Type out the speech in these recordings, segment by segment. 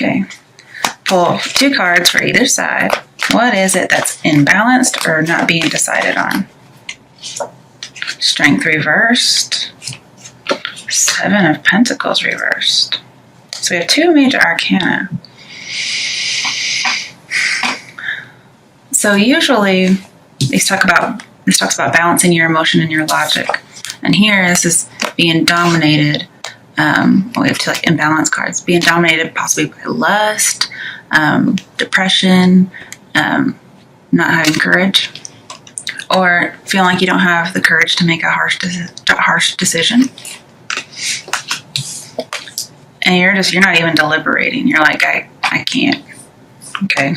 Okay. Pull 2 cards for either side. What is it that's imbalanced or not being decided on? Strength reversed. 7 of Pentacles reversed. So we have 2 major arcana. So usually this talks about balancing your emotion and your logic. And here this is being dominated. We have 2 like imbalance cards. Being dominated possibly by lust, depression, not having courage, or feeling like you don't have the courage to make a harsh decision. And you're not even deliberating. You're like, I can't. Okay.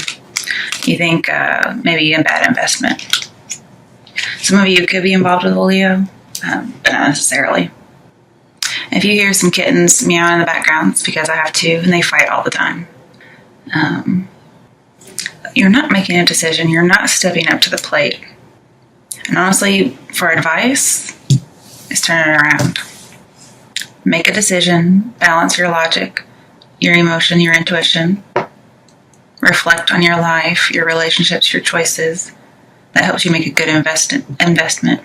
You think maybe a bad investment. Some of you could be involved with a Leo, but not necessarily. If you hear some kittens meowing in the background, it's because I have 2 and they fight all the time. You're not making a decision. You're not stepping up to the plate. And honestly, for advice, is turn it around. Make a decision, balance your logic, your emotion, your intuition. Reflect on your life, your relationships, your choices. That helps you make a good investment.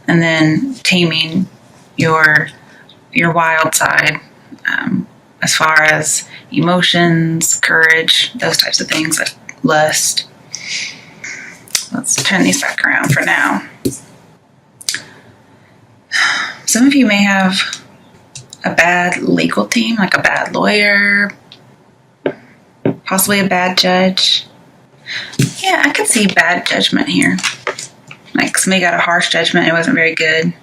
And then taming your wild side, as far as emotions, courage, those types of things, like lust. Let's turn these back around for now. Some of you may have a bad legal team, like a bad lawyer, possibly a bad judge. Yeah, I could see bad judgment here. Like somebody got a harsh judgment, it wasn't very good,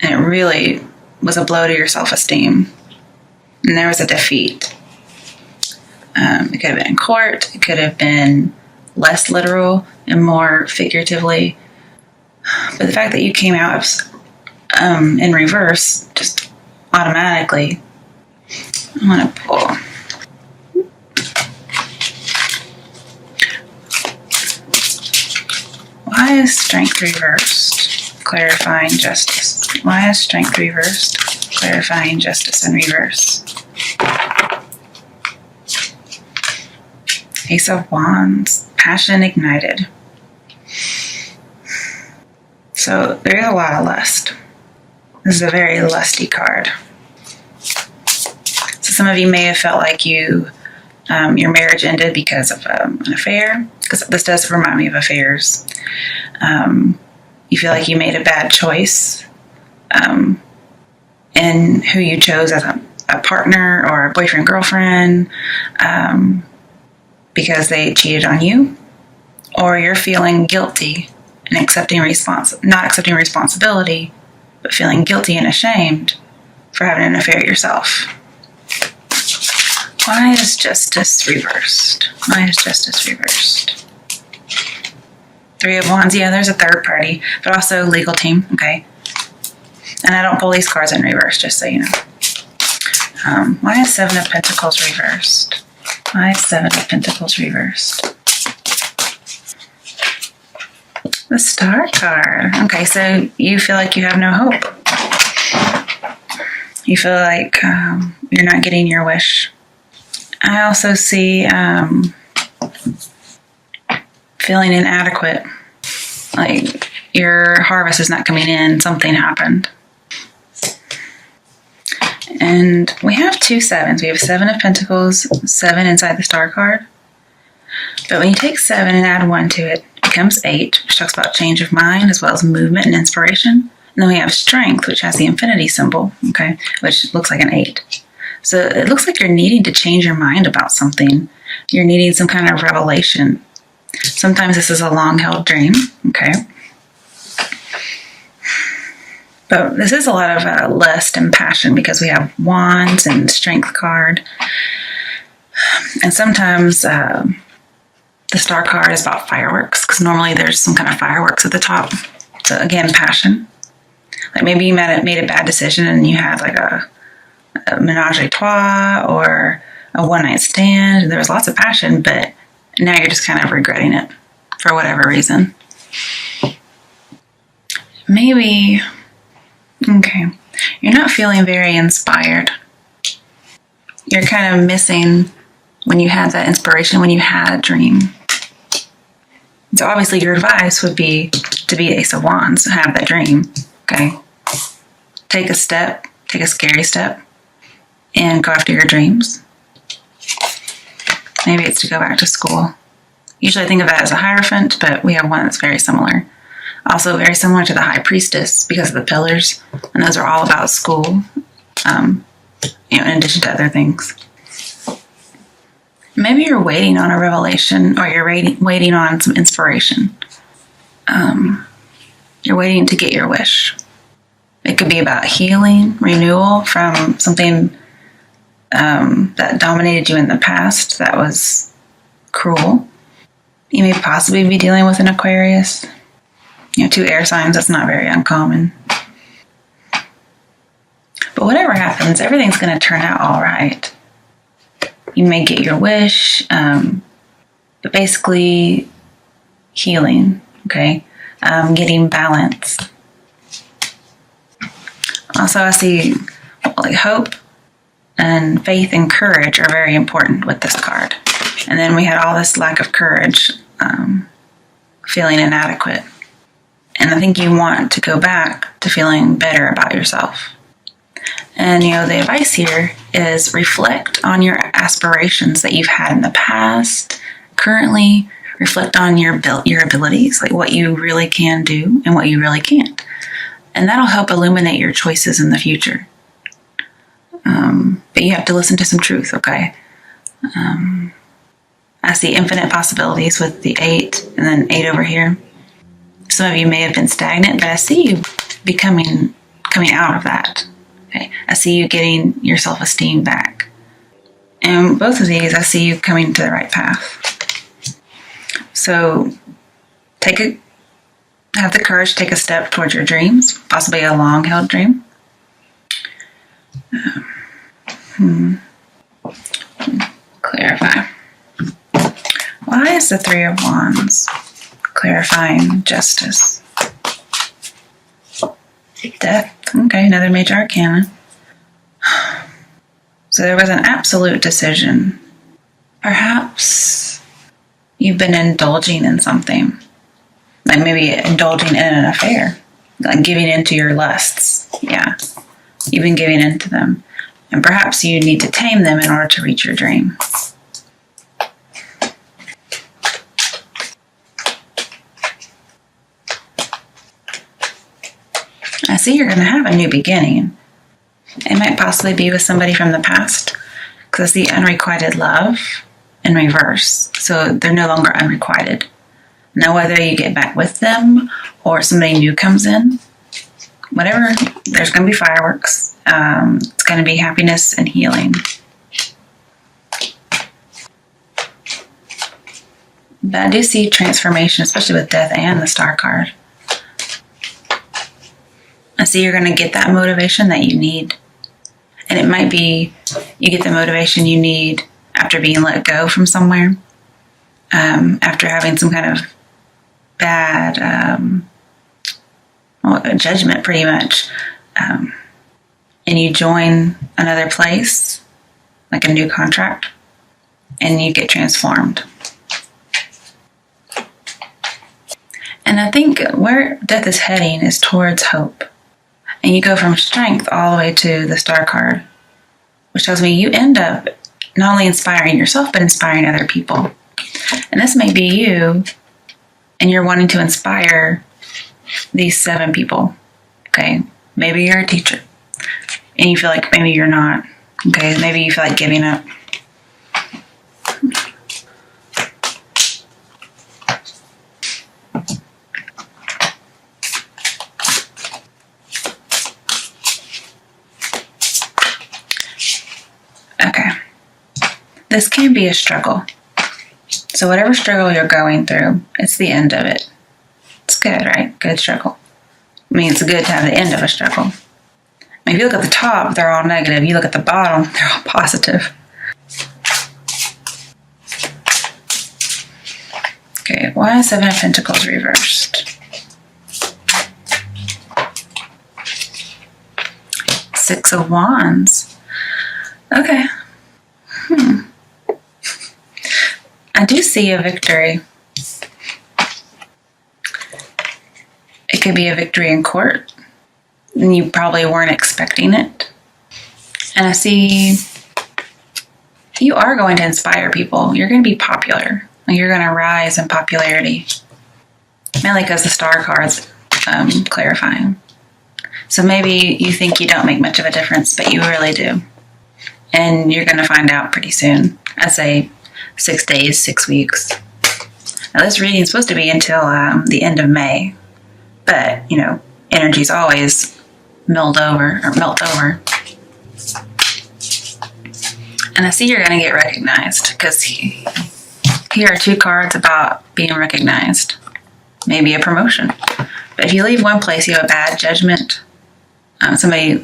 and it really was a blow to your self-esteem. And there was a defeat. It could have been in court. It could have been less literal and more figuratively. But the fact that you came out in reverse, just automatically, I'm going to pull. Why is strength reversed? Clarifying justice. Why is strength reversed? Clarifying justice in reverse. Ace of Wands. Passion ignited. So there is a lot of lust. This is a very lusty card. So some of you may have felt like your marriage ended because of an affair, because this does remind me of affairs. You feel like you made a bad choice in who you chose as a partner or a boyfriend, girlfriend, because they cheated on you, or you're feeling guilty and not accepting responsibility, but feeling guilty and ashamed for having an affair yourself. Why is justice reversed? Why is justice reversed? 3 of Wands. Yeah, there's a third party, but also legal team. Okay. And I don't pull these cards in reverse, just so you know. Why is 7 of Pentacles reversed? Why is 7 of Pentacles reversed? The Star card. Okay, so you feel like you have no hope. You feel like you're not getting your wish. I also see feeling inadequate. Like your harvest is not coming in. Something happened. And we have 2 sevens. We have 7 of Pentacles, 7 inside the Star card. But when you take 7 and add 1 to it, it becomes 8, which talks about change of mind as well as movement and inspiration. And then we have Strength, which has the infinity symbol, okay, which looks like an 8. So it looks like you're needing to change your mind about something. You're needing some kind of revelation. Sometimes this is a long-held dream, okay? But this is a lot of lust and passion because we have Wands and Strength card. And sometimes the Star card is about fireworks, because normally there's some kind of fireworks at the top. So again, passion. Like maybe you made a bad decision and you had like a menage a trois or a one-night stand. There was lots of passion, but now you're just kind of regretting it for whatever reason. Maybe, okay, you're not feeling very inspired. You're kind of missing when you had that inspiration, when you had a dream. So obviously your advice would be to be Ace of Wands, have that dream, okay? Take a step, take a scary step, and go after your dreams. Maybe it's to go back to school. Usually I think of that as a Hierophant, but we have one that's very similar. Also very similar to the High Priestess because of the pillars, and those are all about school, in addition to other things. Maybe you're waiting on a revelation, or you're waiting on some inspiration. You're waiting to get your wish. It could be about healing, renewal from something that dominated you in the past that was cruel. You may possibly be dealing with an Aquarius. 2 air signs, that's not very uncommon. But whatever happens, everything's going to turn out all right. You may get your wish, but basically healing, okay? Getting balance. Also, I see hope and faith and courage are very important with this card. And then we had all this lack of courage, feeling inadequate. And I think you want to go back to feeling better about yourself. And, the advice here is reflect on your aspirations that you've had in the past, currently. Reflect on your abilities, like what you really can do and what you really can't. And that'll help illuminate your choices in the future. But you have to listen to some truth, okay? I see infinite possibilities with the 8 and then 8 over here. Some of you may have been stagnant, but I see you coming out of that. Okay, I see you getting your self-esteem back. And both of these, I see you coming to the right path. So have the courage to take a step towards your dreams, possibly a long-held dream. Clarify. Why is the 3 of Wands clarifying justice? Death. Okay, another major arcana. So there was an absolute decision. Perhaps you've been indulging in something. Like maybe indulging in an affair. Like giving into your lusts. Yeah. You've been giving into them. And perhaps you need to tame them in order to reach your dream. I see you're going to have a new beginning. It might possibly be with somebody from the past, because I see unrequited love in reverse. So they're no longer unrequited. Now, whether you get back with them or somebody new comes in, whatever, there's going to be fireworks. It's going to be happiness and healing. But I do see transformation, especially with death and the Star card. I see you're going to get that motivation that you need. And it might be you get the motivation you need after being let go from somewhere, after having some kind of bad judgment, pretty much. And you join another place, like a new contract, and you get transformed. And I think where death is heading is towards hope. And you go from strength all the way to the Star card, which tells me you end up not only inspiring yourself, but inspiring other people. And this may be you, and you're wanting to inspire these 7 people. Okay, maybe you're a teacher, and you feel like maybe you're not. Okay, maybe you feel like giving up. Okay, this can be a struggle. So whatever struggle you're going through, it's the end of it. It's good, right? Good struggle. I mean, it's good to have the end of a struggle. I mean, if you look at the top, they're all negative. You look at the bottom, they're all positive. Okay, why is 7 of Pentacles reversed? 6 of Wands. Okay. I do see a victory. It could be a victory in court, and you probably weren't expecting it. And I see you are going to inspire people. You're going to be popular. You're going to rise in popularity. Mainly because the star card's clarifying. So maybe you think you don't make much of a difference, but you really do. And you're going to find out pretty soon. I'd say 6 days, 6 weeks. Now this reading is supposed to be until the end of May. But, energy's always melt over. And I see you're going to get recognized, because here are 2 cards about being recognized. Maybe a promotion. But if you leave one place, you have a bad judgment. Somebody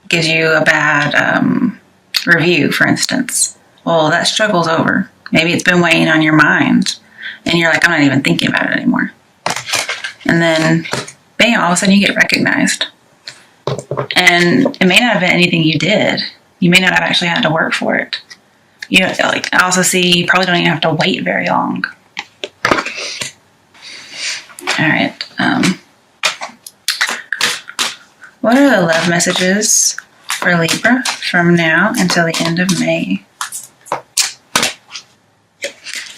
gives you a bad review, for instance. Well, that struggle's over. Maybe it's been weighing on your mind, and you're like, I'm not even thinking about it anymore. And then, bam, all of a sudden you get recognized. And it may not have been anything you did. You may not have actually had to work for it. I also see you probably don't even have to wait very long. All right. What are the love messages for Libra from now until the end of May?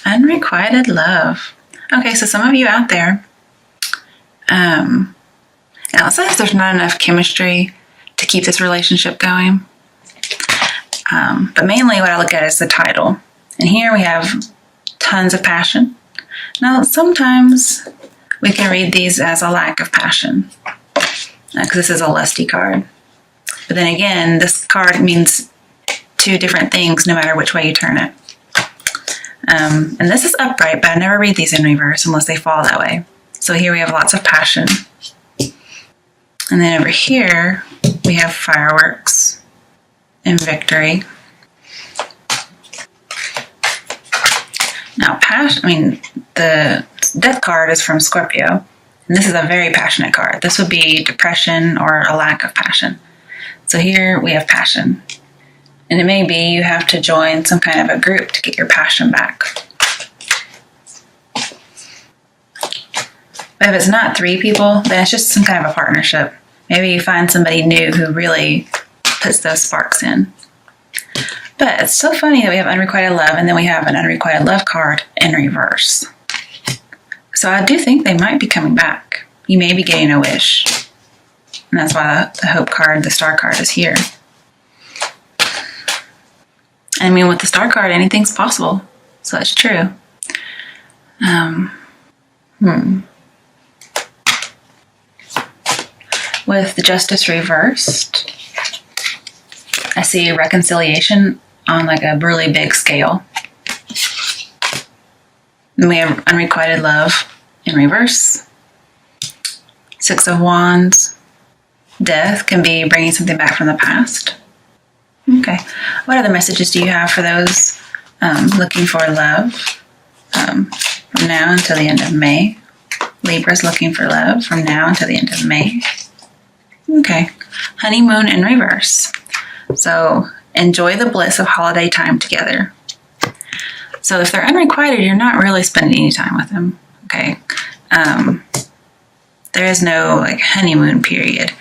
Unrequited love. Okay, so some of you out there, it looks like there's not enough chemistry to keep this relationship going. But mainly what I look at is the title. And here we have tons of passion. Now, sometimes we can read these as a lack of passion, because this is a lusty card. But then again, this card means 2 different things no matter which way you turn it. And this is upright, but I never read these in reverse unless they fall that way. So here we have lots of passion. And then over here, we have fireworks and victory. Now, the death card is from Scorpio, and this is a very passionate card. This would be depression or a lack of passion. So here we have passion. And it may be you have to join some kind of a group to get your passion back. But if it's not 3 people, then it's just some kind of a partnership. Maybe you find somebody new who really puts those sparks in. But it's so funny that we have unrequited love, and then we have an unrequited love card in reverse. So I do think they might be coming back. You may be getting a wish. And that's why the hope card, the star card, is here. With the star card, anything's possible. So that's true. With the justice reversed, I see reconciliation on a really big scale. Then we have unrequited love in reverse. 6 of Wands. Death can be bringing something back from the past. Okay. What other messages do you have for those looking for love from now until the end of May? Libra's looking for love from now until the end of May. Okay. Honeymoon in reverse. So enjoy the bliss of holiday time together. So if they're unrequited, you're not really spending any time with them. Okay. There is no honeymoon period.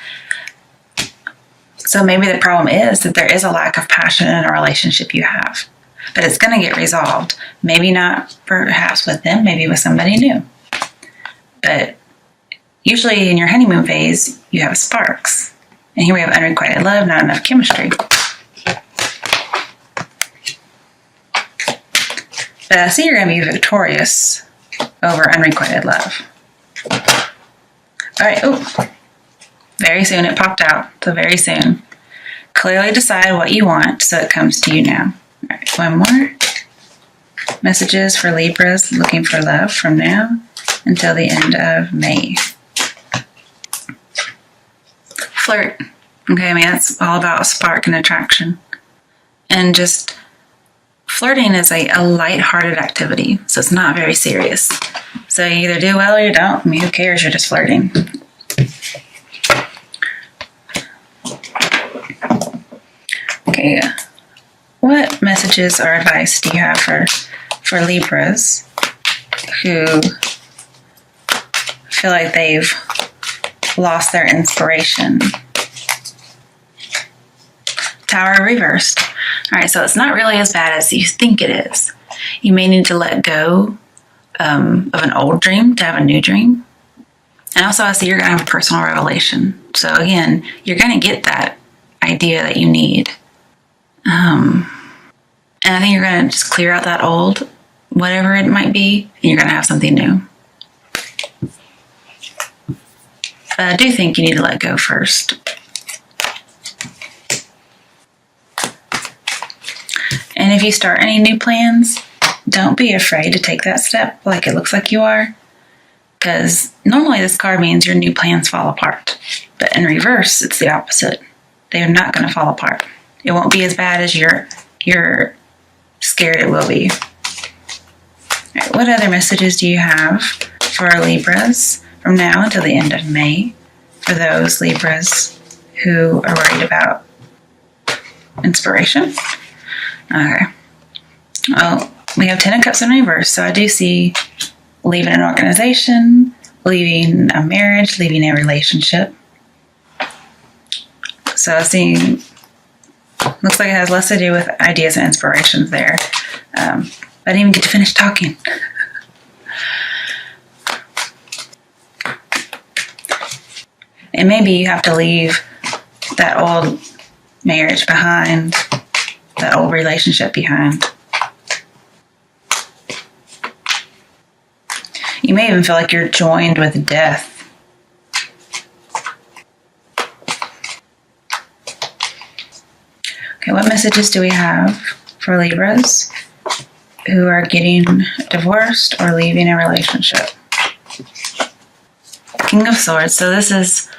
So maybe the problem is that there is a lack of passion in a relationship you have. But it's going to get resolved. Maybe not perhaps with them, maybe with somebody new. But usually in your honeymoon phase, you have sparks. And here we have unrequited love, not enough chemistry. But I see you're going to be victorious over unrequited love. All right. Oh, very soon it popped out. So very soon. Clearly decide what you want so it comes to you now. All right. One more. Messages for Libras looking for love from now until the end of May. Flirt. Okay, that's all about spark and attraction. And just flirting is a light-hearted activity, so it's not very serious. So you either do well or you don't. Who cares? You're just flirting. Okay, what messages or advice do you have for Libras who feel like they've lost their inspiration. Tower reversed. All right, so it's not really as bad as you think it is. You may need to let go of an old dream to have a new dream. And also I see you're going to have a personal revelation. So again, you're going to get that idea that you need. And I think you're going to just clear out that old, whatever it might be, and you're going to have something new. But I do think you need to let go first. And if you start any new plans, don't be afraid to take that step like it looks like you are. Because normally this card means your new plans fall apart. But in reverse, it's the opposite. They are not going to fall apart. It won't be as bad as you're scared it will be. All right, what other messages do you have for our Libras from now until the end of May? For those Libras who are worried about inspiration. Okay. Well, we have 10 of Cups in reverse, so I do see leaving an organization, leaving a marriage, leaving a relationship. So I see, looks like it has less to do with ideas and inspirations there. I didn't even get to finish talking. And maybe you have to leave that old marriage behind, that old relationship behind. You may even feel like you're joined with death. Okay, what messages do we have for Libras who are getting divorced or leaving a relationship? King of Swords. So this is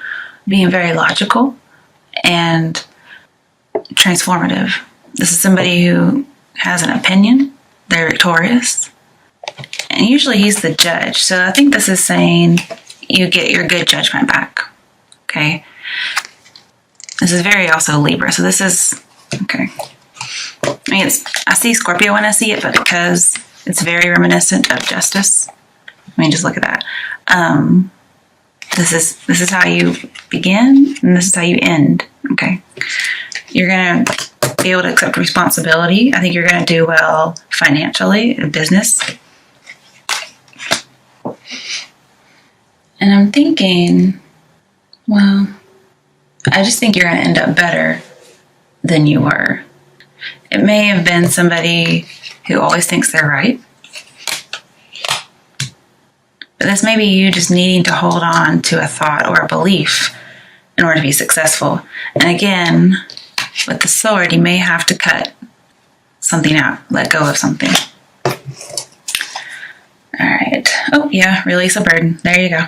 being very logical and transformative. This is somebody who has an opinion. They're victorious. And usually he's the judge. So I think this is saying you get your good judgment back. Okay. This is very also Libra. So this is, okay. I mean, I see Scorpio when I see it, but because it's very reminiscent of Justice. I mean, just look at that. This is how you begin, and this is how you end. Okay. You're going to be able to accept responsibility. I think you're going to do well financially in business. And I'm thinking, well, I just think you're going to end up better than you were. It may have been somebody who always thinks they're right. But this may be you just needing to hold on to a thought or a belief in order to be successful. And again, with the sword, you may have to cut something out, let go of something. All right. Oh, yeah, release a burden. There you go.